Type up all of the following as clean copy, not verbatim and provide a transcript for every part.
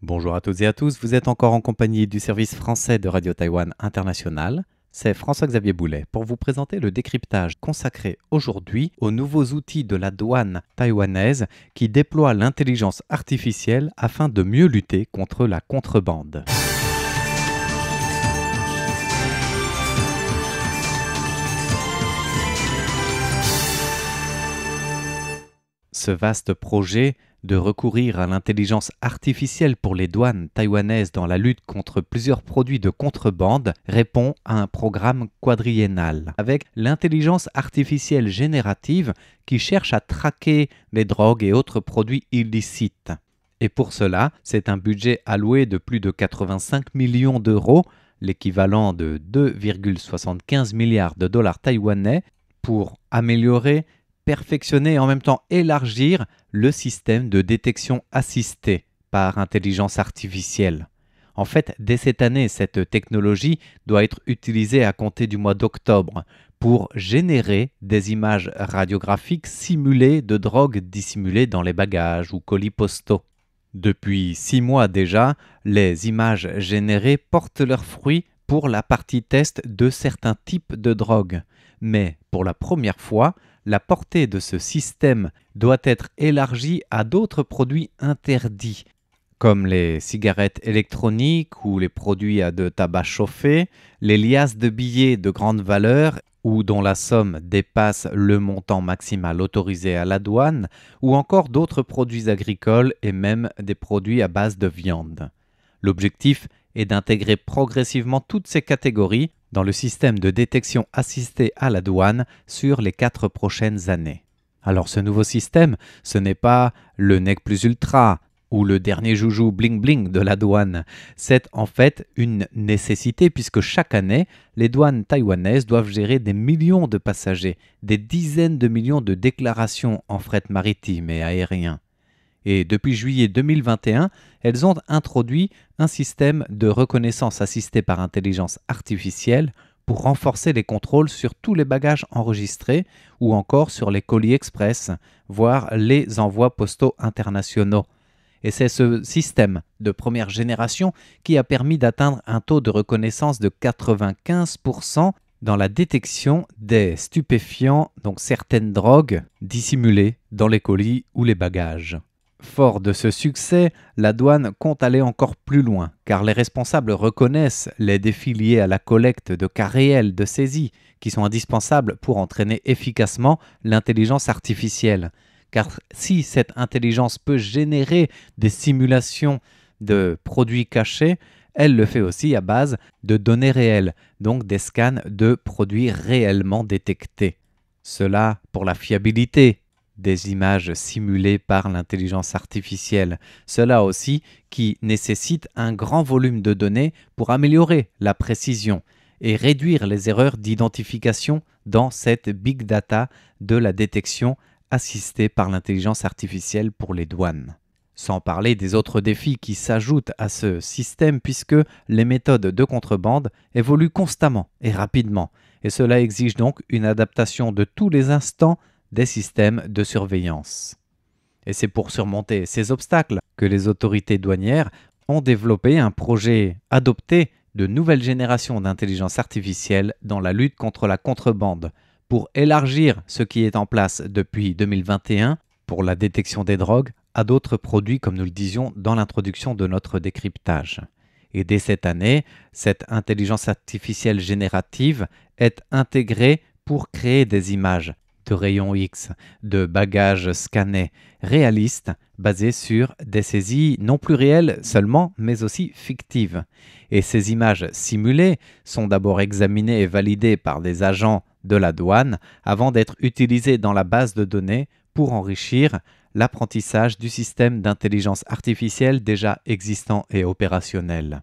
Bonjour à toutes et à tous, vous êtes encore en compagnie du service français de Radio Taïwan International. C'est François-Xavier Boulet pour vous présenter le décryptage consacré aujourd'hui aux nouveaux outils de la douane taïwanaise qui déploient l'intelligence artificielle afin de mieux lutter contre la contrebande. Ce vaste projet de recourir à l'intelligence artificielle pour les douanes taïwanaises dans la lutte contre plusieurs produits de contrebande répond à un programme quadriennal avec l'intelligence artificielle générative qui cherche à traquer les drogues et autres produits illicites. Et pour cela, c'est un budget alloué de plus de 85 millions d'euros, l'équivalent de 2,75 milliards de dollars taïwanais, pour améliorer, perfectionner et en même temps élargir le système de détection assistée par intelligence artificielle. En fait, dès cette année, cette technologie doit être utilisée à compter du mois d'octobre pour générer des images radiographiques simulées de drogues dissimulées dans les bagages ou colis postaux. Depuis 6 mois déjà, les images générées portent leurs fruits pour la partie test de certains types de drogues. Mais pour la première fois, la portée de ce système doit être élargie à d'autres produits interdits, comme les cigarettes électroniques ou les produits à de tabac chauffé, les liasses de billets de grande valeur ou dont la somme dépasse le montant maximal autorisé à la douane, ou encore d'autres produits agricoles et même des produits à base de viande. L'objectif est d'intégrer progressivement toutes ces catégories dans le système de détection assistée à la douane sur les 4 prochaines années. Alors ce nouveau système, ce n'est pas le NEC Plus Ultra ou le dernier joujou bling bling de la douane. C'est en fait une nécessité puisque chaque année, les douanes taïwanaises doivent gérer des millions de passagers, des dizaines de millions de déclarations en fret maritime et aérien. Et depuis juillet 2021, elles ont introduit un système de reconnaissance assisté par intelligence artificielle pour renforcer les contrôles sur tous les bagages enregistrés ou encore sur les colis express, voire les envois postaux internationaux. Et c'est ce système de première génération qui a permis d'atteindre un taux de reconnaissance de 95% dans la détection des stupéfiants, donc certaines drogues dissimulées dans les colis ou les bagages. Fort de ce succès, la douane compte aller encore plus loin, car les responsables reconnaissent les défis liés à la collecte de cas réels de saisie, qui sont indispensables pour entraîner efficacement l'intelligence artificielle. Car si cette intelligence peut générer des simulations de produits cachés, elle le fait aussi à base de données réelles, donc des scans de produits réellement détectés. Cela pour la fiabilité des images simulées par l'intelligence artificielle. Cela aussi qui nécessite un grand volume de données pour améliorer la précision et réduire les erreurs d'identification dans cette big data de la détection assistée par l'intelligence artificielle pour les douanes. Sans parler des autres défis qui s'ajoutent à ce système puisque les méthodes de contrebande évoluent constamment et rapidement et cela exige donc une adaptation de tous les instants des systèmes de surveillance. Et c'est pour surmonter ces obstacles que les autorités douanières ont développé un projet adopté de nouvelle génération d'intelligence artificielle dans la lutte contre la contrebande, pour élargir ce qui est en place depuis 2021 pour la détection des drogues à d'autres produits comme nous le disions dans l'introduction de notre décryptage. Et dès cette année, cette intelligence artificielle générative est intégrée pour créer des images de rayons X, de bagages scannés, réalistes, basés sur des saisies non plus réelles seulement, mais aussi fictives. Et ces images simulées sont d'abord examinées et validées par des agents de la douane avant d'être utilisées dans la base de données pour enrichir l'apprentissage du système d'intelligence artificielle déjà existant et opérationnel.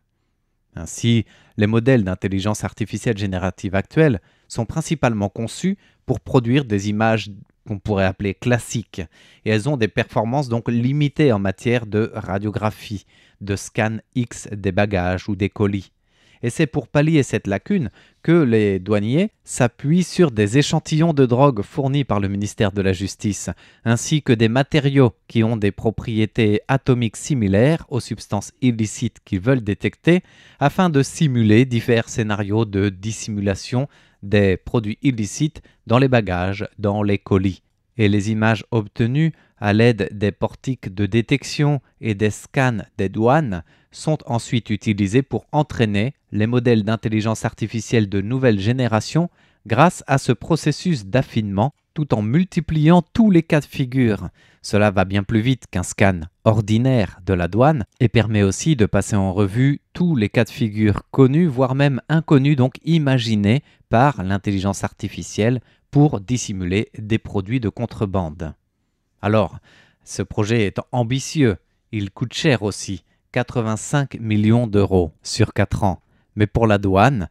Ainsi, les modèles d'intelligence artificielle générative actuels sont principalement conçus pour produire des images qu'on pourrait appeler classiques, et elles ont des performances donc limitées en matière de radiographie, de scan X des bagages ou des colis. Et c'est pour pallier cette lacune que les douaniers s'appuient sur des échantillons de drogue fournis par le ministère de la Justice, ainsi que des matériaux qui ont des propriétés atomiques similaires aux substances illicites qu'ils veulent détecter, afin de simuler divers scénarios de dissimulation des produits illicites dans les bagages, dans les colis. Et les images obtenues à l'aide des portiques de détection et des scans des douanes sont ensuite utilisées pour entraîner les modèles d'intelligence artificielle de nouvelle génération grâce à ce processus d'affinement tout en multipliant tous les cas de figure. Cela va bien plus vite qu'un scan ordinaire de la douane et permet aussi de passer en revue tous les cas de figure connus, voire même inconnus, donc imaginés par l'intelligence artificielle pour dissimuler des produits de contrebande. Alors, ce projet est ambitieux, il coûte cher aussi, 85 millions d'euros sur 4 ans. Mais pour la douane,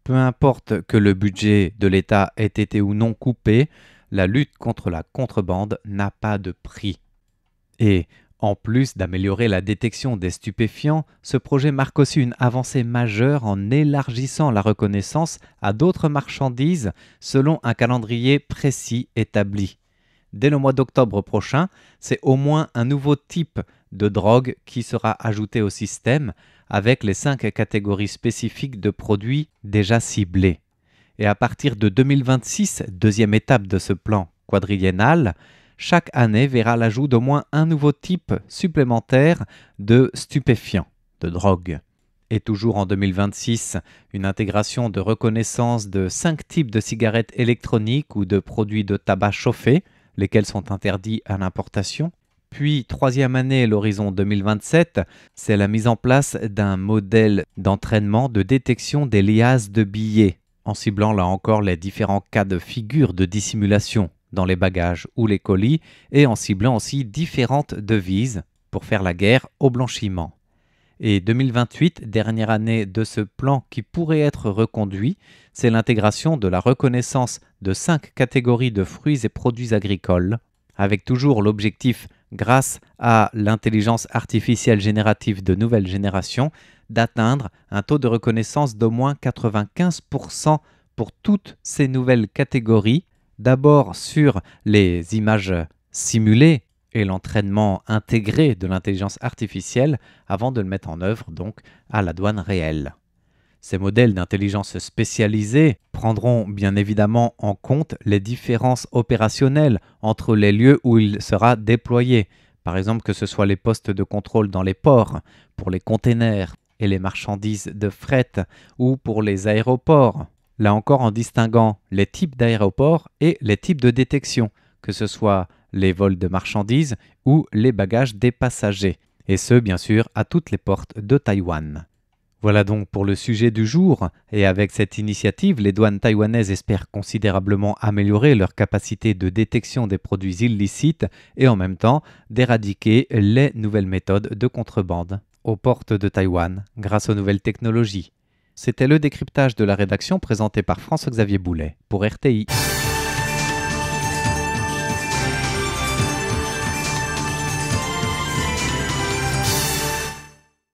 peu importe que le budget de l'État ait été ou non coupé, la lutte contre la contrebande n'a pas de prix. Et en plus d'améliorer la détection des stupéfiants, ce projet marque aussi une avancée majeure en élargissant la reconnaissance à d'autres marchandises selon un calendrier précis établi. Dès le mois d'octobre prochain, c'est au moins un nouveau type de drogue qui sera ajouté au système avec les 5 catégories spécifiques de produits déjà ciblés. Et à partir de 2026, deuxième étape de ce plan quadriennal, chaque année verra l'ajout d'au moins un nouveau type supplémentaire de stupéfiants, de drogue. Et toujours en 2026, une intégration de reconnaissance de 5 types de cigarettes électroniques ou de produits de tabac chauffés, lesquels sont interdits à l'importation. Puis, troisième année, l'horizon 2027, c'est la mise en place d'un modèle d'entraînement de détection des liasses de billets, en ciblant là encore les différents cas de figure de dissimulation dans les bagages ou les colis, et en ciblant aussi différentes devises pour faire la guerre au blanchiment. Et 2028, dernière année de ce plan qui pourrait être reconduit, c'est l'intégration de la reconnaissance de 5 catégories de fruits et produits agricoles, avec toujours l'objectif, grâce à l'intelligence artificielle générative de nouvelle génération, d'atteindre un taux de reconnaissance d'au moins 95% pour toutes ces nouvelles catégories, d'abord sur les images simulées et l'entraînement intégré de l'intelligence artificielle avant de le mettre en œuvre donc à la douane réelle. Ces modèles d'intelligence spécialisés prendront bien évidemment en compte les différences opérationnelles entre les lieux où il sera déployé. Par exemple, que ce soit les postes de contrôle dans les ports, pour les containers et les marchandises de fret, ou pour les aéroports. Là encore en distinguant les types d'aéroports et les types de détection, que ce soit les vols de marchandises ou les bagages des passagers. Et ce, bien sûr, à toutes les portes de Taïwan. Voilà donc pour le sujet du jour, et avec cette initiative, les douanes taïwanaises espèrent considérablement améliorer leur capacité de détection des produits illicites et en même temps d'éradiquer les nouvelles méthodes de contrebande aux portes de Taïwan grâce aux nouvelles technologies. C'était le décryptage de la rédaction présenté par François-Xavier Boulet pour RTI.